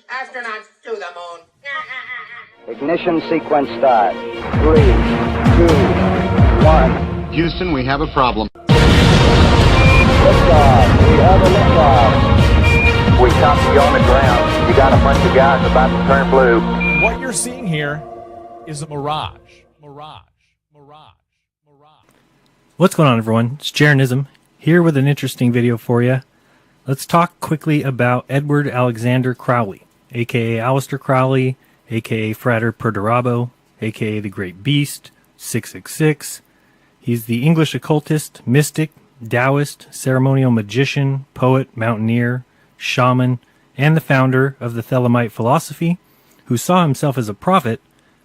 Astronauts to the moon. Ignition sequence start. 3, 2, 1. Houston, we have a problem. Liftoff. We have a liftoff. We copy you on the ground. You got a bunch of guys about to turn blue. What you're seeing here is a mirage. What's going on, everyone? It's Jaronism here with an interesting video for you. Let's talk quickly about Edward Alexander Crowley, aka Aleister Crowley, aka Frater Perdurabo, aka the Great Beast, 666. He's the English occultist, mystic, Taoist, ceremonial magician, poet, mountaineer, shaman, and the founder of the Thelemite philosophy, who saw himself as a prophet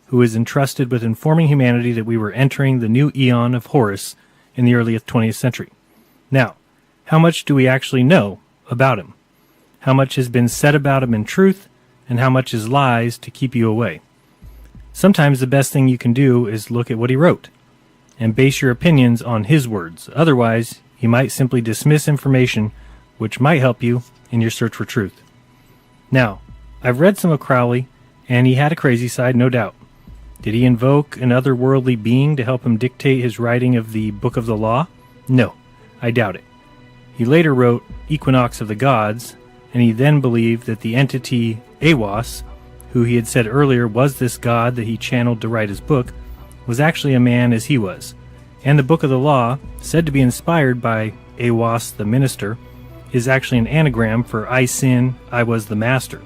who is entrusted with informing humanity that we were entering the new eon of Horus in the early 20th century. Now, how much do we actually know about him? How much has been said about him in truth, and how much is lies to keep you away? Sometimes the best thing you can do is look at what he wrote and base your opinions on his words. Otherwise, you might simply dismiss information which might help you in your search for truth. Now, I've read some of Crowley, and he had a crazy side, no doubt. Did he invoke an otherworldly being to help him dictate his writing of the Book of the Law? No, I doubt it. He later wrote Equinox of the Gods, and he then believed that the entity Aiwass, who he had said earlier was this god that he channeled to write his book, was actually a man as he was. And the Book of the Law, said to be inspired by Aiwass the minister, is actually an anagram for I sin, I was the master.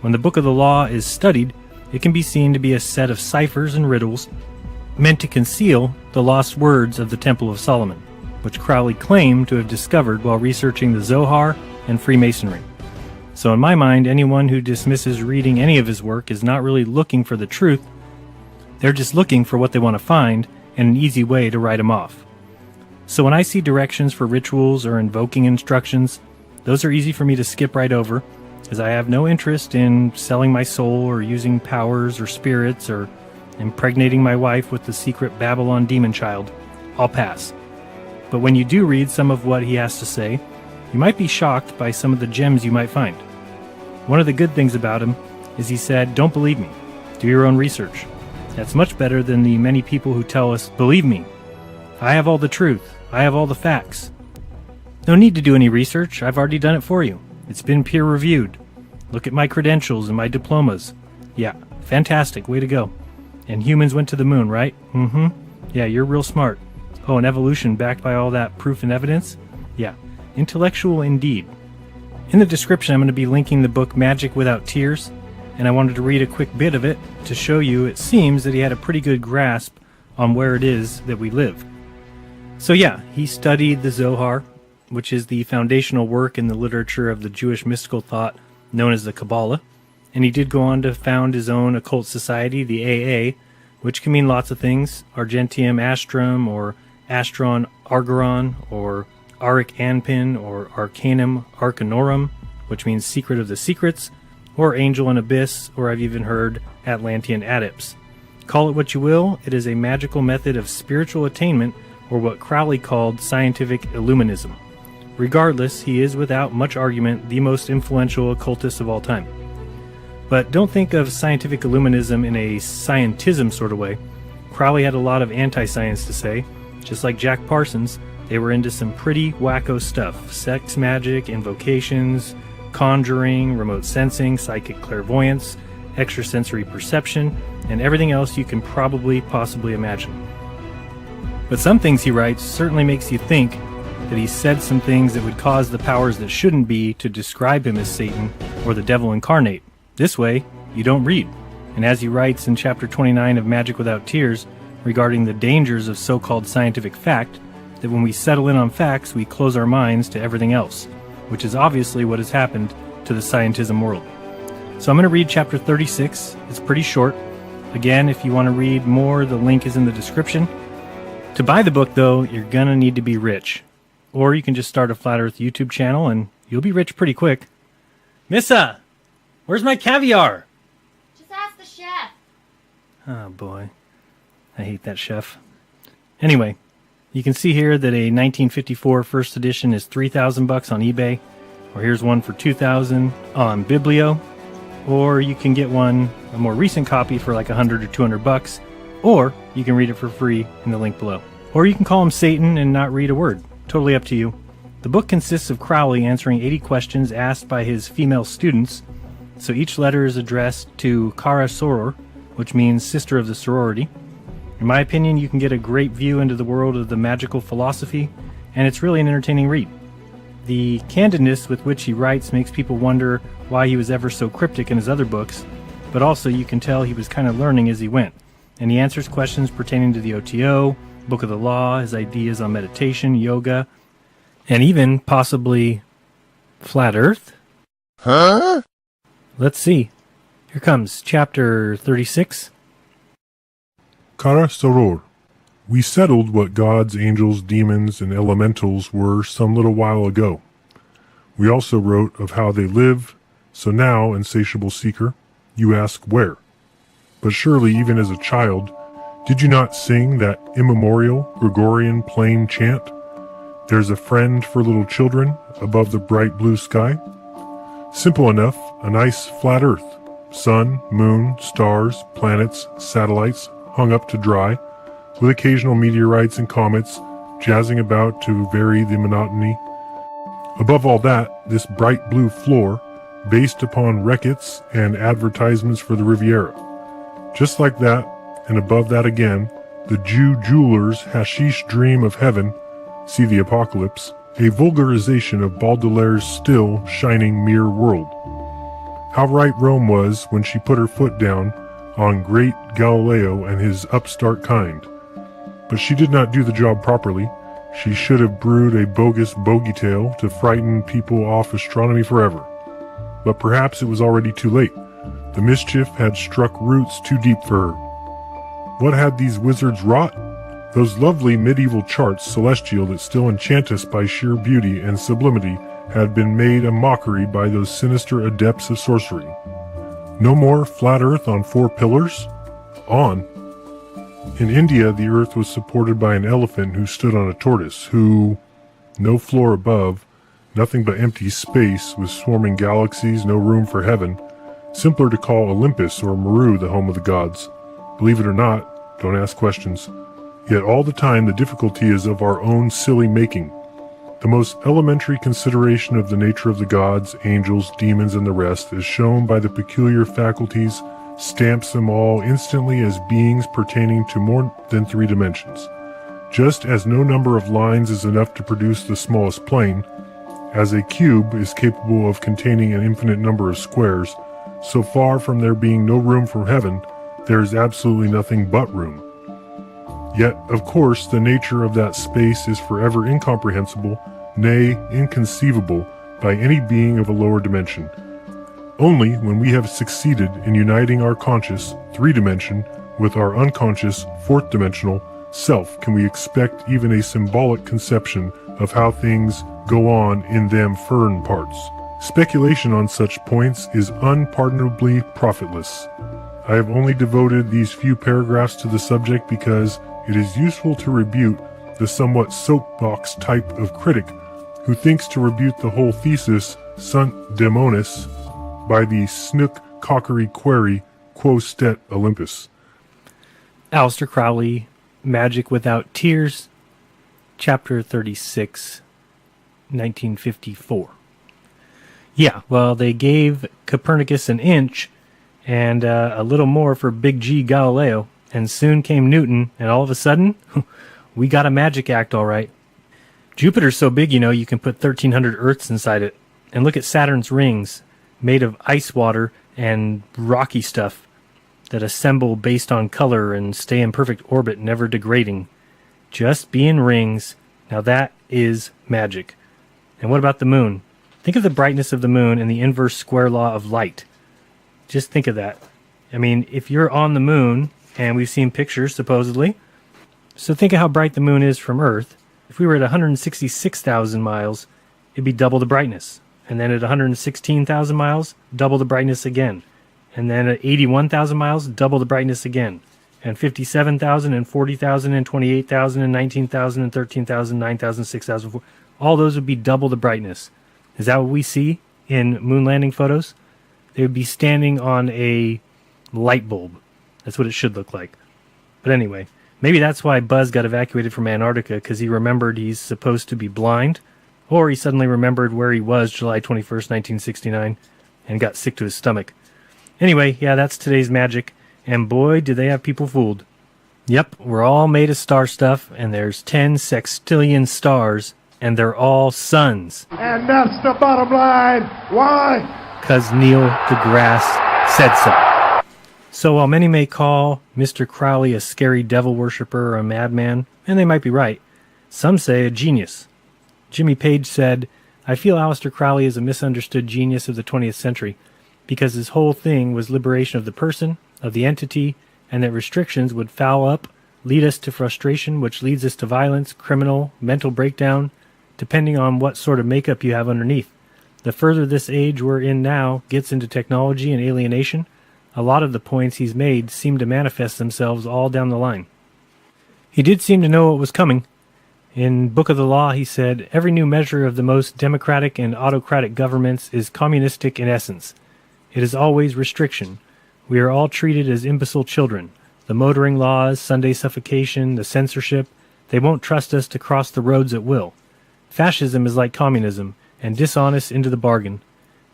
When the Book of the Law is studied, it can be seen to be a set of ciphers and riddles meant to conceal the lost words of the Temple of Solomon, which Crowley claimed to have discovered while researching the Zohar and Freemasonry. So in my mind, anyone who dismisses reading any of his work is not really looking for the truth. They're just looking for what they want to find and an easy way to write him off. So when I see directions for rituals or invoking instructions, those are easy for me to skip right over, as I have no interest in selling my soul or using powers or spirits or impregnating my wife with the secret Babylon demon child. I'll pass. But when you do read some of what he has to say, you might be shocked by some of the gems you might find. One of the good things about him is he said, "Don't believe me. Do your own research." That's much better than the many people who tell us, "Believe me. I have all the truth. I have all the facts." No need to do any research. I've already done it for you. It's been peer-reviewed. Look at my credentials and my diplomas. Yeah, fantastic. Way to go. And humans went to the moon, right? Mm-hmm. Yeah, you're real smart. Oh, and evolution backed by all that proof and evidence? Yeah, intellectual indeed. In the description, I'm going to be linking the book Magic Without Tears, and I wanted to read a quick bit of it to show you it seems that he had a pretty good grasp on where it is that we live. So yeah, he studied the Zohar, which is the foundational work in the literature of the Jewish mystical thought known as the Kabbalah, and he did go on to found his own occult society, the AA, which can mean lots of things: Argentium Astrum, or Astron Argoron, or Aric Anpin, or Arcanum Arcanorum, which means secret of the secrets, or Angel and Abyss, or I've even heard Atlantean Adepts. Call it what you will, it is a magical method of spiritual attainment, or what Crowley called scientific illuminism. Regardless, he is without much argument the most influential occultist of all time. But don't think of scientific illuminism in a scientism sort of way. Crowley had a lot of anti-science to say. Just like Jack Parsons, they were into some pretty wacko stuff: sex magic, invocations, conjuring, remote sensing, psychic clairvoyance, extrasensory perception, and everything else you can probably possibly imagine. But some things he writes certainly makes you think that he said some things that would cause the powers that shouldn't be to describe him as Satan or the devil incarnate. This way, you don't read. And as he writes in chapter 29 of Magic Without Tears regarding the dangers of so-called scientific fact, that when we settle in on facts, we close our minds to everything else, which is obviously what has happened to the scientism world. So I'm going to read chapter 36. It's pretty short. Again, if you want to read more, the link is in the description. To buy the book, though, you're going to need to be rich. Or you can just start a Flat Earth YouTube channel and you'll be rich pretty quick. Missa! Where's my caviar? Just ask the chef. Oh boy. I hate that chef. Anyway, you can see here that a 1954 first edition is $3,000 on eBay. Or here's one for $2,000 on Biblio. or you can get one, a more recent copy for like $100 or $200, or you can read it for free in the link below. Or you can call him Satan and not read a word. Totally up to you. The book consists of Crowley answering 80 questions asked by his female students, so each letter is addressed to Kara Soror, which means sister of the sorority. In my opinion, you can get a great view into the world of the magical philosophy, and it's really an entertaining read. The candidness with which he writes makes people wonder why he was ever so cryptic in his other books, but also you can tell he was kind of learning as he went, and he answers questions pertaining to the OTO, Book of the Law, his ideas on meditation, yoga, and even possibly flat Earth? Huh? Let's see. Here comes chapter 36. Kara Soror. We settled what gods, angels, demons, and elementals were some little while ago. We also wrote of how they live, so now, insatiable seeker, you ask where. But surely, even as a child, did you not sing that immemorial Gregorian plain chant? There's a friend for little children above the bright blue sky. Simple enough, a nice flat earth. Sun, moon, stars, planets, satellites hung up to dry, with occasional meteorites and comets jazzing about to vary the monotony. Above all that, this bright blue floor, based upon records and advertisements for the Riviera. Just like that, and above that again, the Jew jeweler's hashish dream of heaven, see the Apocalypse, a vulgarization of Baudelaire's still shining mirror world. How right Rome was when she put her foot down on great Galileo and his upstart kind. But she did not do the job properly. She should have brewed a bogus bogey tale to frighten people off astronomy forever. But perhaps it was already too late. The mischief had struck roots too deep for her. What had these wizards wrought? Those lovely medieval charts celestial that still enchant us by sheer beauty and sublimity had been made a mockery by those sinister adepts of sorcery. No more flat earth on 4 pillars? On. In India, the earth was supported by an elephant who stood on a tortoise, who, no floor above, nothing but empty space with swarming galaxies, no room for heaven, simpler to call Olympus or Meru the home of the gods. Believe it or not, don't ask questions. Yet all the time the difficulty is of our own silly making. The most elementary consideration of the nature of the gods, angels, demons, and the rest is shown by the peculiar faculties, stamps them all instantly as beings pertaining to more than 3 dimensions. Just as no number of lines is enough to produce the smallest plane, as a cube is capable of containing an infinite number of squares, so far from there being no room for heaven, there is absolutely nothing but room. Yet, of course, the nature of that space is forever incomprehensible, nay, inconceivable, by any being of a lower dimension. Only when we have succeeded in uniting our conscious 3-dimension with our unconscious 4th-dimensional self can we expect even a symbolic conception of how things go on in them fern parts. Speculation on such points is unpardonably profitless. I have only devoted these few paragraphs to the subject because it is useful to rebuke the somewhat soapbox type of critic who thinks to rebuke the whole thesis sunt demonis by the snook cockery query quo stet Olympus. Aleister Crowley, Magic Without Tears, Chapter 36, 1954. Yeah, well, they gave Copernicus an inch and a little more for Big G Galileo, and soon came Newton, and all of a sudden, we got a magic act all right. Jupiter's so big, you can put 1,300 Earths inside it. And look at Saturn's rings, made of ice water and rocky stuff that assemble based on color and stay in perfect orbit, never degrading. Just being rings. Now that is magic. And what about the moon? Think of the brightness of the moon and the inverse square law of light. Just think of that. I mean, if you're on the moon, and we've seen pictures, supposedly, so think of how bright the moon is from Earth. If we were at 166,000 miles, it'd be double the brightness. And then at 116,000 miles, double the brightness again. And then at 81,000 miles, double the brightness again. And 57,000 and 40,000 and 28,000 and 19,000 and 13,000, 9,000, 6,000, all those would be double the brightness. Is that what we see in moon landing photos? they would be standing on a light bulb. That's what it should look like. But anyway, maybe that's why Buzz got evacuated from Antarctica, because he remembered he's supposed to be blind, or he suddenly remembered where he was July 21st, 1969, and got sick to his stomach. Anyway, yeah, that's today's magic, and boy, do they have people fooled. Yep, we're all made of star stuff, and there's 10 sextillion stars, and they're all suns. And that's the bottom line. Why? 'Cause Neil deGrasse said so. So while many may call Mr. Crowley a scary devil worshipper or a madman, and they might be right, some say a genius. Jimmy Page said, "I feel Aleister Crowley is a misunderstood genius of the 20th century, because his whole thing was liberation of the person, of the entity, and that restrictions would foul up, lead us to frustration, which leads us to violence, criminal, mental breakdown, depending on what sort of makeup you have underneath. The further this age we're in now gets into technology and alienation, a lot of the points he's made seem to manifest themselves all down the line." He did seem to know what was coming. In Book of the Law, he said, "Every new measure of the most democratic and autocratic governments is communistic in essence. It is always restriction. We are all treated as imbecile children. The motoring laws, Sunday suffocation, the censorship, they won't trust us to cross the roads at will. Fascism is like communism, and dishonest into the bargain.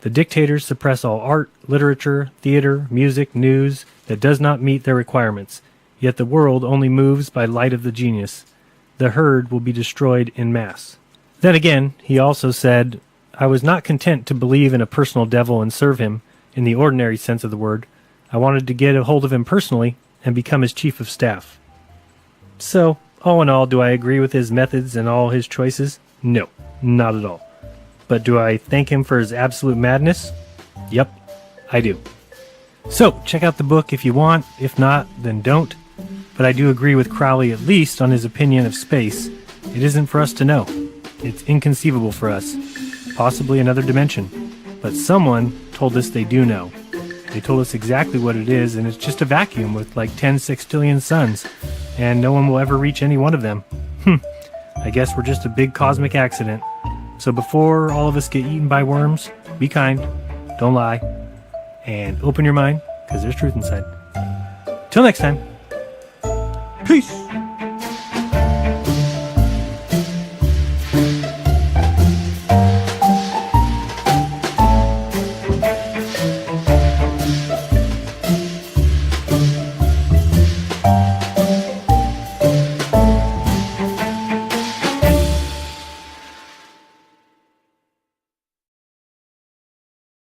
The dictators suppress all art, literature, theater, music, news that does not meet their requirements, yet the world only moves by light of the genius. The herd will be destroyed in mass." Then again, he also said, "I was not content to believe in a personal devil and serve him, in the ordinary sense of the word. I wanted to get a hold of him personally and become his chief of staff." So, all in all, do I agree with his methods and all his choices? No, not at all. But do I thank him for his absolute madness? Yep, I do. So, check out the book if you want. If not, then don't. But I do agree with Crowley at least on his opinion of space. It isn't for us to know. It's inconceivable for us. Possibly another dimension. But someone told us they do know. They told us exactly what it is, and it's just a vacuum with like 10 sextillion suns, and no one will ever reach any one of them. I guess we're just a big cosmic accident. So before all of us get eaten by worms, be kind, don't lie, and open your mind, because there's truth inside. Till next time, peace!